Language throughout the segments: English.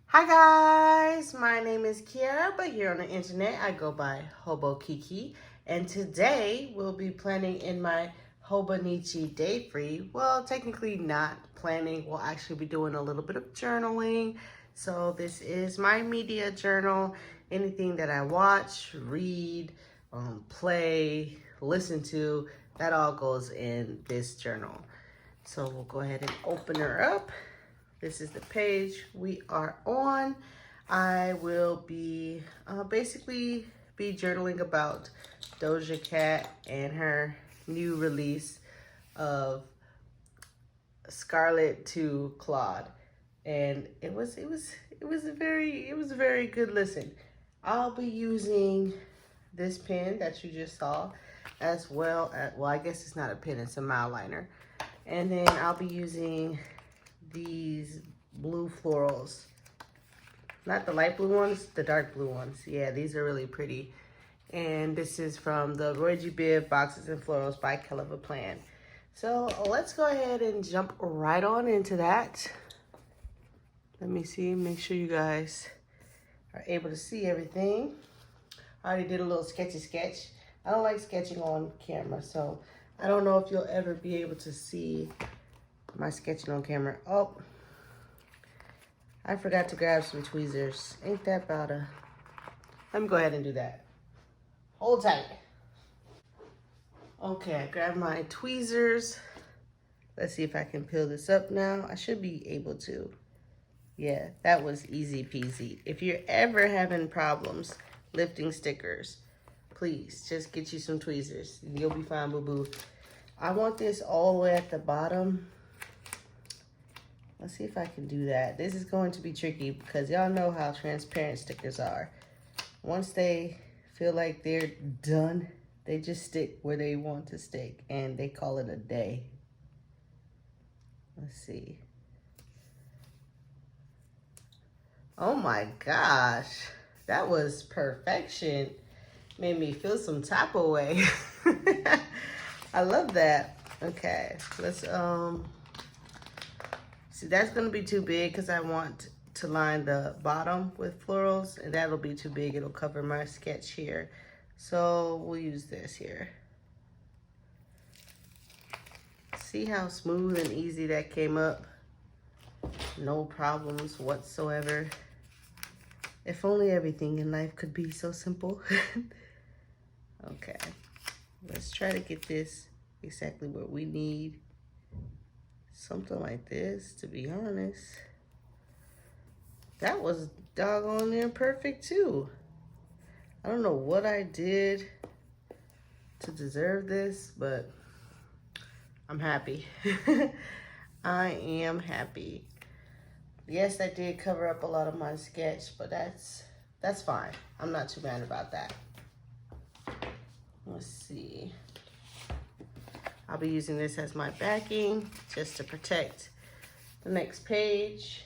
Hi guys, my name is Kiara, but here on the internet I go by Hobokiki, and today we'll be planning in my Hobonichi day free. Well, technically not planning, we'll actually be doing a little bit of journaling. So this is my media journal, anything that I watch, read, play, listen to, that all goes in this journal. So we'll go ahead and open her up. This is the page we are on. I will be basically be journaling about Doja Cat and her new release of Scarlet to Claude, and it was a very good listen. I'll be using this pen that you just saw, as well as, well, I guess it's not a pen, it's a mile liner, and then I'll be using these blue florals, not the light blue ones, the dark blue ones. Yeah, these are really pretty. And this is from the Roy G. Biv Boxes and Florals by Keleva Plan. So let's go ahead and jump right on into that. Let me see, make sure you guys are able to see everything. I already did a little sketchy sketch. I don't like sketching on camera, so I don't know if you'll ever be able to see my sketching on camera. Oh, I forgot to grab some tweezers. Ain't that about a... Let me go ahead and do that. Hold tight. Okay, I grabbed my tweezers. Let's see if I can peel this up now. I should be able to. Yeah, that was easy peasy. If you're ever having problems lifting stickers, please just get you some tweezers. You'll be fine, boo-boo. I want this all the way at the bottom. Let's see if I can do that. This is going to be tricky because y'all know how transparent stickers are. Once they feel like they're done, they just stick where they want to stick and they call it a day. Let's see. Oh my gosh, that was perfection. Made me feel some type of way. I love that. Okay, let's see, that's gonna be too big because I want to line the bottom with florals, and that'll be too big. It'll cover my sketch here. So we'll use this here. See how smooth and easy that came up? No problems whatsoever. If only everything in life could be so simple. Okay, let's try to get this exactly what we need. Something like this, to be honest. That was doggone near perfect too. I don't know what I did to deserve this, but I'm happy. I am happy. Yes, I did cover up a lot of my sketch, but that's fine. I'm not too mad about that. Let's see. I'll be using this as my backing just to protect the next page.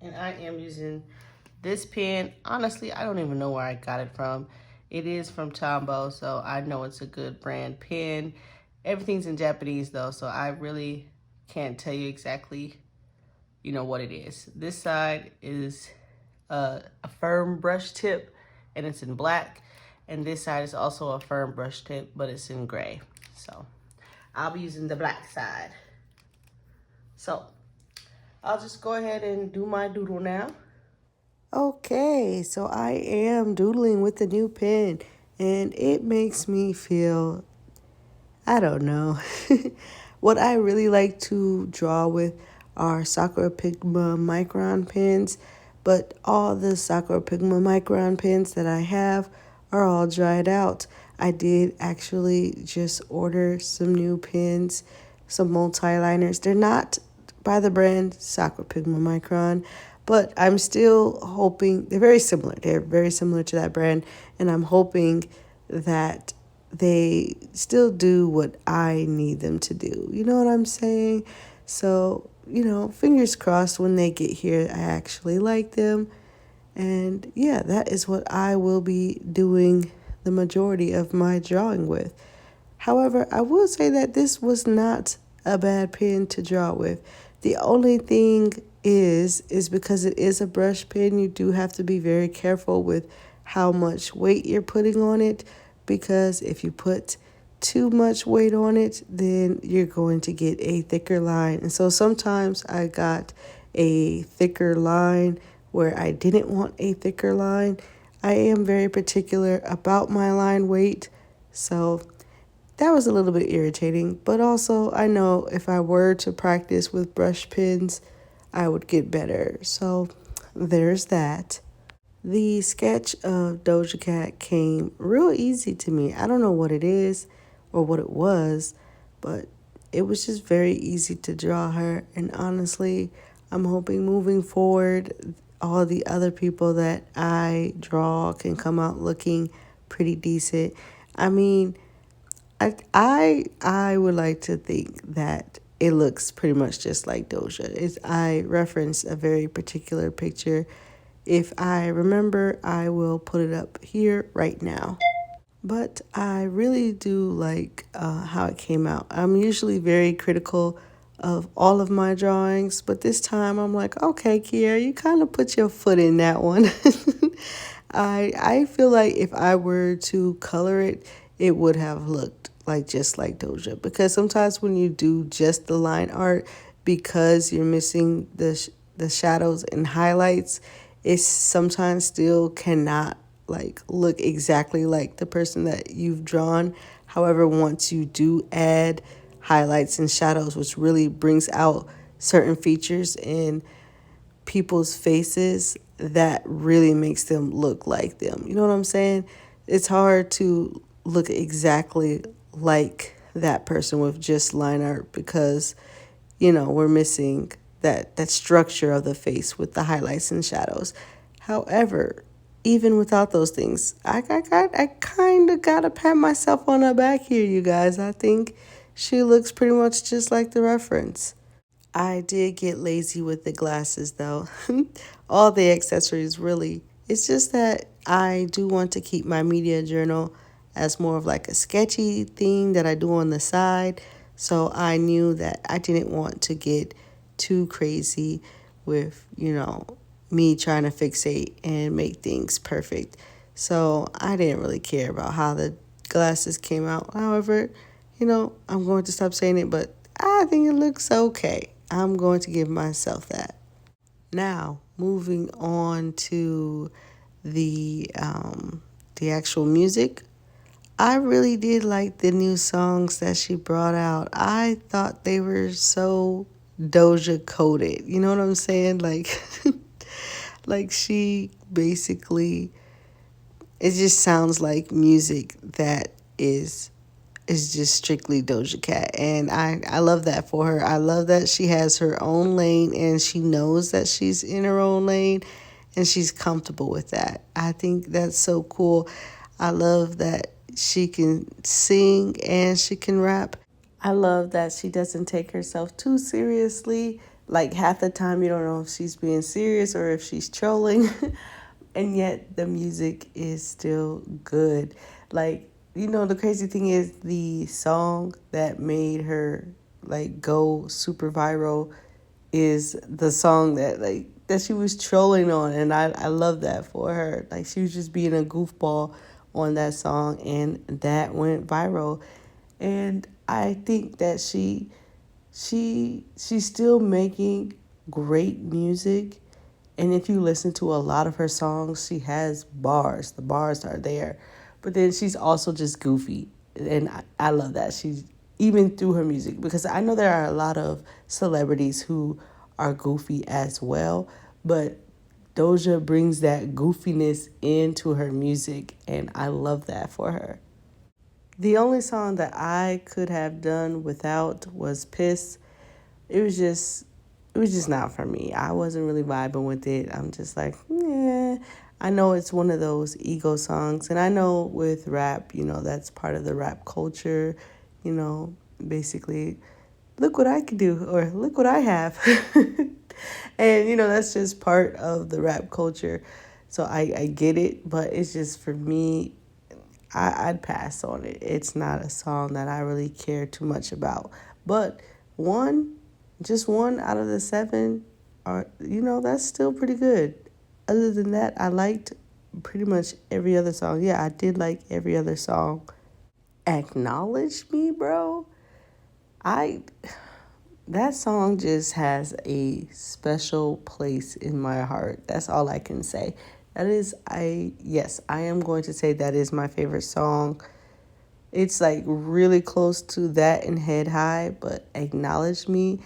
And I am using this pen. Honestly, I don't even know where I got it from. It is from Tombow, so I know it's a good brand pen. Everything's in Japanese though, so I really can't tell you exactly, you know, what it is. This side is a firm brush tip and it's in black. And this side is also a firm brush tip, but it's in gray. So I'll be using the black side. So I'll just go ahead and do my doodle now. Okay, so I am doodling with the new pen, and it makes me feel, I don't know. What I really like to draw with are Sakura Pigma Micron pens, but all the Sakura Pigma Micron pens that I have are all dried out. I did actually just order some new pens, some multi-liners. They're not by the brand Sakura Pigma Micron, but I'm still hoping, they're very similar. They're very similar to that brand, and I'm hoping that they still do what I need them to do. You know what I'm saying? So, you know, fingers crossed when they get here, I actually like them. And yeah, that is what I will be doing the majority of my drawing with. However, I will say that this was not a bad pen to draw with. The only thing is because it is a brush pen. You do have to be very careful with how much weight you're putting on it, because if you put too much weight on it, then you're going to get a thicker line. And so sometimes I got a thicker line where I didn't want a thicker line. I am very particular about my line weight, so that was a little bit irritating, but also I know if I were to practice with brush pens, I would get better. So there's that. The sketch of Doja Cat came real easy to me. I don't know what it is or what it was, but it was just very easy to draw her. And honestly, I'm hoping moving forward, all the other people that I draw can come out looking pretty decent. I mean, I would like to think that it looks pretty much just like Doja. I referenced a very particular picture. If I remember, I will put it up here right now. But I really do like how it came out. I'm usually very critical of all of my drawings, but this time I'm like, okay, Kiera, you kind of put your foot in that one. I feel like if I were to color it, it would have looked like just like Doja, because sometimes when you do just the line art, because you're missing the shadows and highlights, it sometimes still cannot like look exactly like the person that you've drawn. However, once you do add highlights and shadows, which really brings out certain features in people's faces, that really makes them look like them. You know what I'm saying? It's hard to look exactly like that person with just line art, because we're missing that structure of the face with the highlights and shadows. However, even without those things, I kind of got to pat myself on the back here, you guys. I think she looks pretty much just like the reference. I did get lazy with the glasses though. All the accessories, really. It's just that I do want to keep my media journal as more of like a sketchy thing that I do on the side. So I knew that I didn't want to get too crazy with, me trying to fixate and make things perfect. So I didn't really care about how the glasses came out. However, I'm going to stop saying it, but I think it looks okay. I'm going to give myself that. Now, moving on to the actual music. I really did like the new songs that she brought out. I thought they were so Doja coded. You know what I'm saying? Like like she basically, it just sounds like music that is just strictly Doja Cat. And I love that for her. I love that she has her own lane and she knows that she's in her own lane and she's comfortable with that. I think that's so cool. I love that she can sing and she can rap. I love that she doesn't take herself too seriously. Like half the time you don't know if she's being serious or if she's trolling. And yet the music is still good. Like, the crazy thing is the song that made her like go super viral is the song that she was trolling on, and I love that for her. Like she was just being a goofball on that song and that went viral. And I think that she's still making great music. And if you listen to a lot of her songs, she has bars. The bars are there. But then she's also just goofy. And I love that. She's even through her music, because I know there are a lot of celebrities who are goofy as well. But Doja brings that goofiness into her music. And I love that for her. The only song that I could have done without was Piss. It was just not for me. I wasn't really vibing with it. I'm just like, yeah. I know it's one of those ego songs, and I know with rap, that's part of the rap culture. Basically, look what I can do, or look what I have. And that's just part of the rap culture. So I get it, but it's just for me, I'd pass on it. It's not a song that I really care too much about. But just one out of the seven, are, that's still pretty good. Other than that, I liked pretty much every other song. Yeah, I did like every other song. Acknowledge Me, bro. I That song just has a special place in my heart. That's all I can say. That is yes, I am going to say that is my favorite song. It's like really close to that and Head High, but Acknowledge Me,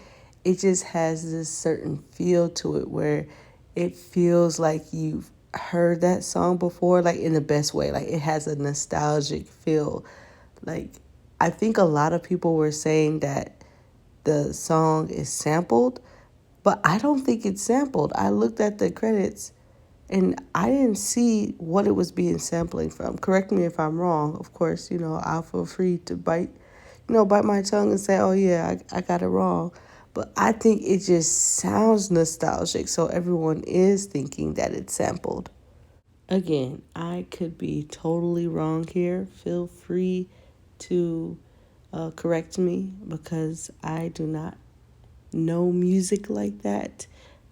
it just has this certain feel to it where it feels like you've heard that song before, like in the best way. Like it has a nostalgic feel. Like I think a lot of people were saying that the song is sampled, but I don't think it's sampled. I looked at the credits and I didn't see what it was being sampling from. Correct me if I'm wrong. Of course, I'll feel free to bite my tongue and say, oh yeah, I got it wrong. But I think it just sounds nostalgic, so everyone is thinking that it's sampled. Again, I could be totally wrong here. Feel free to correct me because I do not know music like that.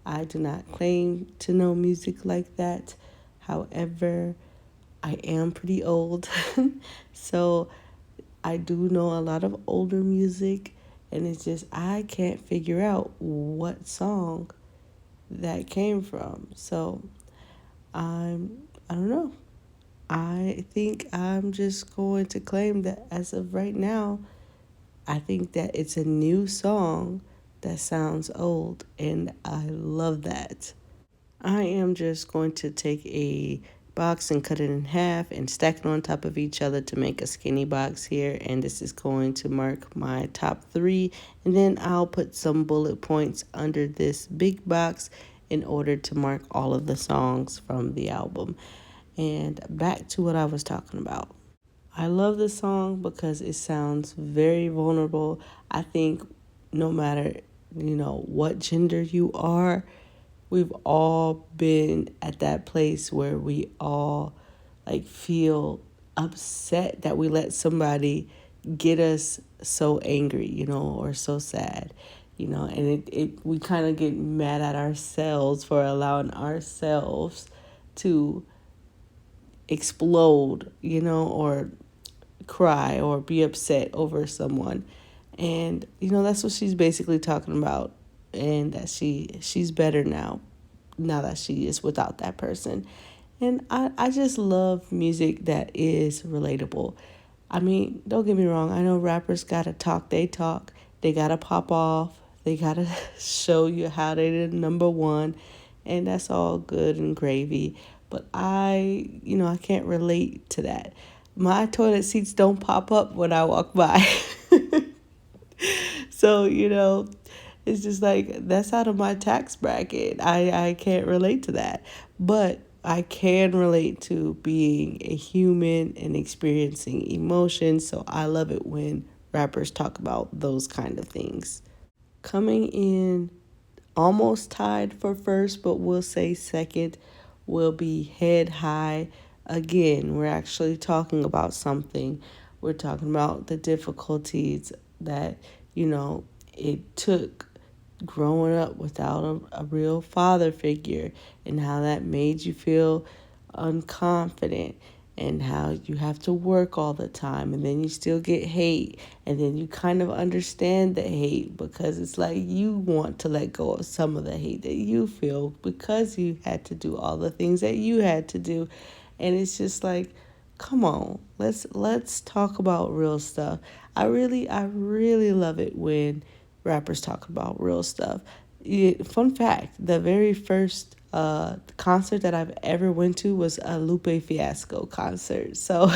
I do not claim to know music like that. However, I am pretty old. So I do know a lot of older music, and it's just I can't figure out what song that came from. So I don't know. I think I'm just going to claim that as of right now, I think that it's a new song that sounds old, and I love that. I am just going to take a box and cut it in half and stack it on top of each other to make a skinny box here, and this is going to mark my top 3, and then I'll put some bullet points under this big box in order to mark all of the songs from the album. And back to what I was talking about. I love this song because it sounds very vulnerable. I think no matter, what gender you are, we've all been at that place where we all like feel upset that we let somebody get us so angry, or so sad, and it we kind of get mad at ourselves for allowing ourselves to explode, or cry or be upset over someone. And that's what she's basically talking about, and that she's better now that she is without that person. And I just love music that is relatable. I mean, don't get me wrong, I know rappers gotta talk, they gotta pop off, they gotta show you how they did number one, and that's all good and gravy. But I can't relate to that. My toilet seats don't pop up when I walk by. So, it's just like that's out of my tax bracket. I can't relate to that. But I can relate to being a human and experiencing emotions. So I love it when rappers talk about those kind of things. Coming in almost tied for first, but we'll say second, will be Head High. Again, we're actually talking about something. We're talking about the difficulties that, it took growing up without a real father figure, and how that made you feel unconfident, and how you have to work all the time, and then you still get hate, and then you kind of understand the hate because it's like you want to let go of some of the hate that you feel because you had to do all the things that you had to do. And it's just like, come on, let's talk about real stuff. I really love it when rappers talk about real stuff. Fun fact, the very first concert that I've ever went to was a Lupe Fiasco concert. So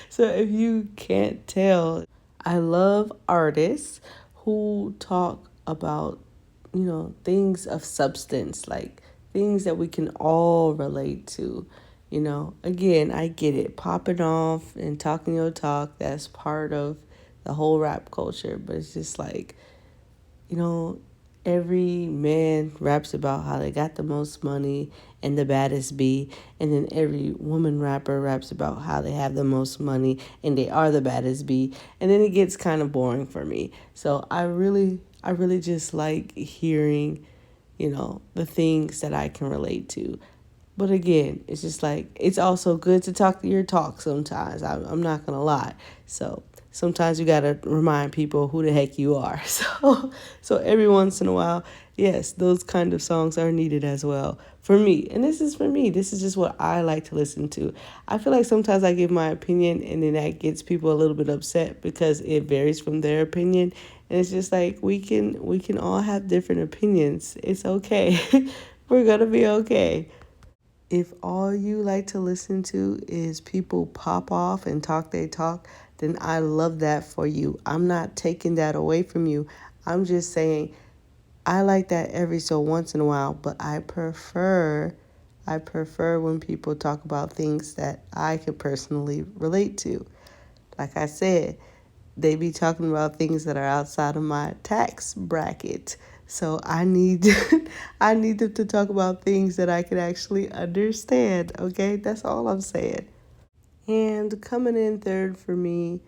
so if you can't tell, I love artists who talk about, things of substance, like things that we can all relate to. Again, I get it. Popping off and talking your talk, that's part of the whole rap culture. But it's just like, you know, every man raps about how they got the most money and the baddest bee, and then every woman rapper raps about how they have the most money and they are the baddest bee, and then it gets kind of boring for me. So I really just like hearing, the things that I can relate to. But again, it's just like, it's also good to talk your talk sometimes. I'm not going to lie. So sometimes you got to remind people who the heck you are. So every once in a while, yes, those kind of songs are needed as well for me. And this is for me. This is just what I like to listen to. I feel like sometimes I give my opinion and then that gets people a little bit upset because it varies from their opinion. And it's just like, we can all have different opinions. It's okay. We're going to be okay. If all you like to listen to is people pop off and talk they talk, then I love that for you. I'm not taking that away from you. I'm just saying I like that every so once in a while, but I prefer when people talk about things that I could personally relate to. Like I said, they be talking about things that are outside of my tax bracket. So I need I need them to talk about things that I can actually understand, okay? That's all I'm saying. And coming in third for me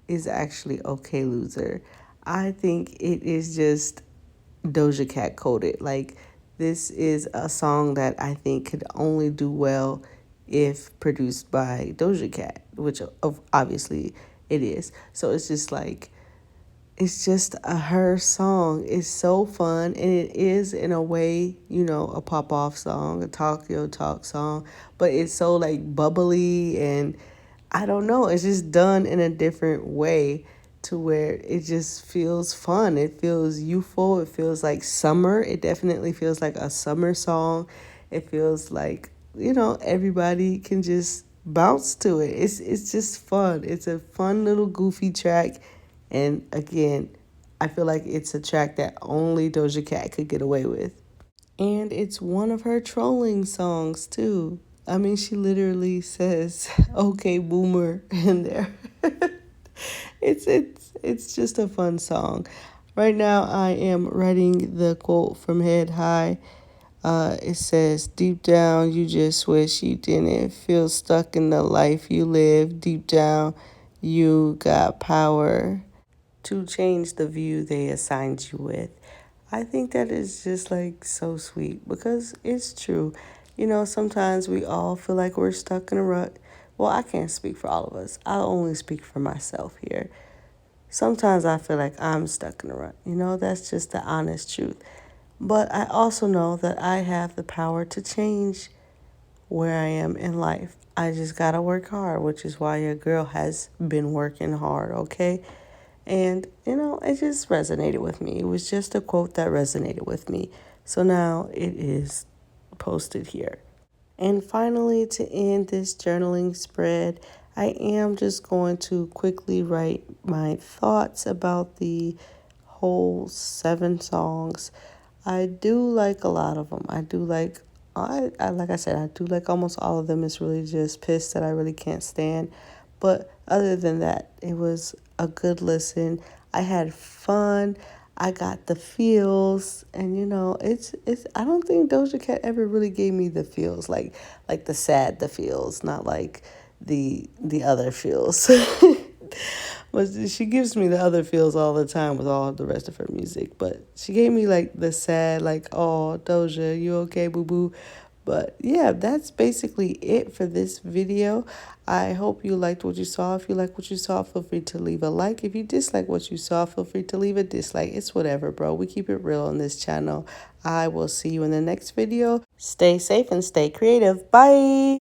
is actually Okay Loser. I think it is just Doja Cat coded. Like, this is a song that I think could only do well if produced by Doja Cat, which obviously it is. So it's just like, it's just her song. It's so fun, and it is in a way, a pop off song, a talk your talk song, but it's so like bubbly, and I don't know, it's just done in a different way to where it just feels fun. It feels youthful. It feels like summer. It definitely feels like a summer song. It feels like, everybody can just bounce to it. It's just fun. It's a fun little goofy track. And again, I feel like it's a track that only Doja Cat could get away with. And it's one of her trolling songs too. I mean, she literally says "Okay, Boomer" in there. It's just a fun song. Right now, I am writing the quote from Head High. It says, "Deep down, you just wish you didn't feel stuck in the life you live. Deep down, you got power to change the view they assigned you with." I think that is just like so sweet because it's true. Sometimes we all feel like we're stuck in a rut. Well, I can't speak for all of us. I'll only speak for myself here. Sometimes I feel like I'm stuck in a rut. That's just the honest truth. But I also know that I have the power to change where I am in life. I just got to work hard, which is why your girl has been working hard, okay? And, it just resonated with me. It was just a quote that resonated with me. So now it is posted here. And finally, to end this journaling spread, I am just going to quickly write my thoughts about the whole 7 songs. I do like a lot of them. I do like, I like I said, I do like almost all of them. It's really just Piss that I really can't stand. But other than that, it was a good listen. I had fun. I got the feels, and it's. I don't think Doja Cat ever really gave me the feels, like the feels, not like the other feels. But she gives me the other feels all the time with all the rest of her music. But she gave me like the sad, like, "Oh, Doja, you okay, boo boo?" But yeah, that's basically it for this video. I hope you liked what you saw. If you like what you saw, feel free to leave a like. If you dislike what you saw, feel free to leave a dislike. It's whatever, bro. We keep it real on this channel. I will see you in the next video. Stay safe and stay creative. Bye.